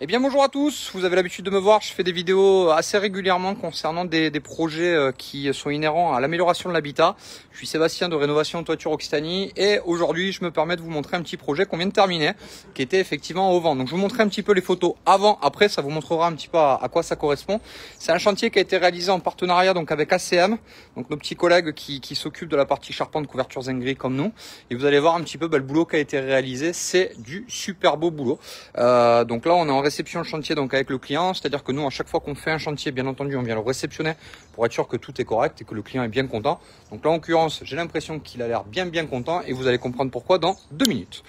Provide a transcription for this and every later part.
Eh bien bonjour à tous, vous avez l'habitude de me voir, je fais des vidéos assez régulièrement concernant des projets qui sont inhérents à l'amélioration de l'habitat. Je suis Sébastien de Rénovation Toiture Occitanie et aujourd'hui je me permets de vous montrer un petit projet qu'on vient de terminer qui était effectivement au vent. Donc je vous montrerai un petit peu les photos avant, après ça vous montrera un petit peu à quoi ça correspond. C'est un chantier qui a été réalisé en partenariat donc avec ACM, donc nos petits collègues qui s'occupent de la partie charpente, couverture zinguerie comme nous. Et vous allez voir un petit peu le boulot qui a été réalisé, c'est du super beau boulot. Donc là on est en réception de chantier donc avec le client, c'est-à-dire que nous à chaque fois qu'on fait un chantier, bien entendu on vient le réceptionner pour être sûr que tout est correct et que le client est bien content. Donc là en l'occurrence j'ai l'impression qu'il a l'air bien content et vous allez comprendre pourquoi dans 2 minutes.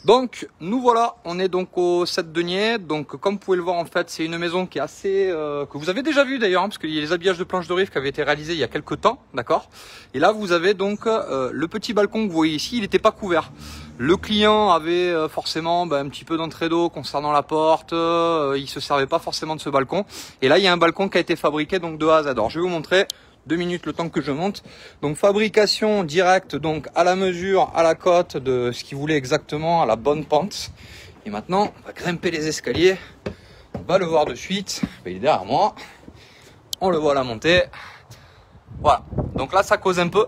Donc nous voilà, on est donc au 7 Deniers. Donc comme vous pouvez le voir en fait c'est une maison qui est assez que vous avez déjà vu d'ailleurs, parce qu'il y a les habillages de planches de rive qui avaient été réalisés il y a quelques temps, d'accord. Et là vous avez donc le petit balcon que vous voyez ici, il n'était pas couvert. Le client avait forcément un petit peu d'entrée d'eau concernant la porte, il se servait pas forcément de ce balcon. Et là il y a un balcon qui a été fabriqué donc de A à Z. Alors je vais vous montrer 2 minutes le temps que je monte. Donc fabrication directe, donc à la mesure, à la cote de ce qu'il voulait exactement, à la bonne pente. Et maintenant on va grimper les escaliers, on va le voir de suite, il est derrière moi, on le voit à la montée. Voilà, donc là ça cause un peu,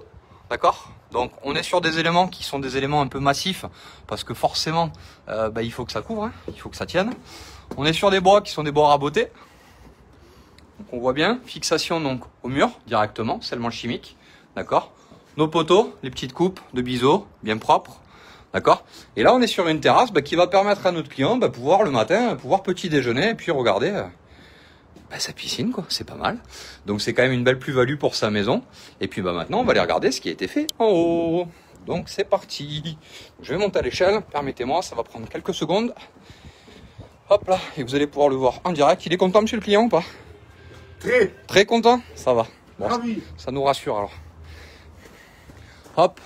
d'accord. Donc on est sur des éléments qui sont des éléments un peu massifs, parce que forcément il faut que ça couvre, hein, il faut que ça tienne. On est sur des bois qui sont des bois rabotés. Donc on voit bien, fixation donc au mur directement, scellement chimique, d'accord. Nos poteaux, les petites coupes de biseau, bien propres, d'accord. Et là on est sur une terrasse qui va permettre à notre client pouvoir le matin, pouvoir petit déjeuner et puis regarder sa piscine, quoi, c'est pas mal. Donc c'est quand même une belle plus-value pour sa maison. Et puis maintenant on va aller regarder ce qui a été fait en haut. Donc c'est parti. Je vais monter à l'échelle, permettez-moi, ça va prendre quelques secondes. Hop là, et vous allez pouvoir le voir en direct. Il est content monsieur le client ou pas? Très content, ça va. Bon, ça nous rassure alors. Hop.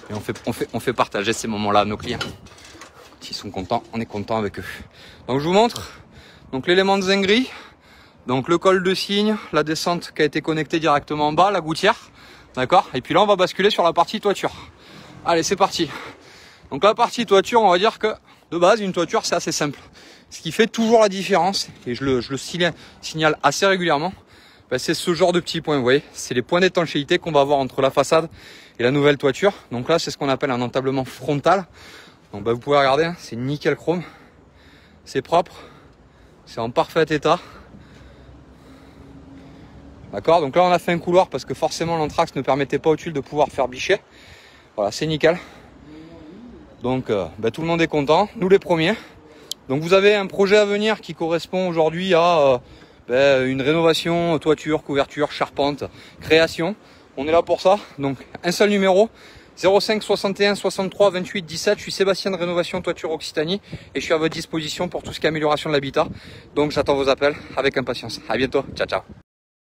Et on fait partager ces moments-là à nos clients. S'ils sont contents, on est content avec eux. Donc je vous montre. Donc l'élément de zinguerie, donc le col de cygne, la descente qui a été connectée directement en bas, la gouttière, d'accord. Et puis là on va basculer sur la partie toiture. Allez c'est parti. Donc la partie toiture, on va dire que de base une toiture c'est assez simple. Ce qui fait toujours la différence, et je le signale assez régulièrement, c'est ce genre de petits points, vous voyez, c'est les points d'étanchéité qu'on va avoir entre la façade et la nouvelle toiture. Donc là c'est ce qu'on appelle un entablement frontal. Donc vous pouvez regarder, hein, c'est nickel chrome, c'est propre. C'est en parfait état. D'accord, donc là on a fait un couloir parce que forcément l'anthrax ne permettait pas aux tuiles de pouvoir faire bicher. Voilà, c'est nickel. Donc tout le monde est content, nous les premiers. Donc vous avez un projet à venir qui correspond aujourd'hui à une rénovation, toiture, couverture, charpente, création. On est là pour ça. Donc un seul numéro. 05 61 63 28 17, je suis Sébastien de Rénovation Toiture Occitanie et je suis à votre disposition pour tout ce qui est amélioration de l'habitat. Donc j'attends vos appels avec impatience. À bientôt, ciao ciao.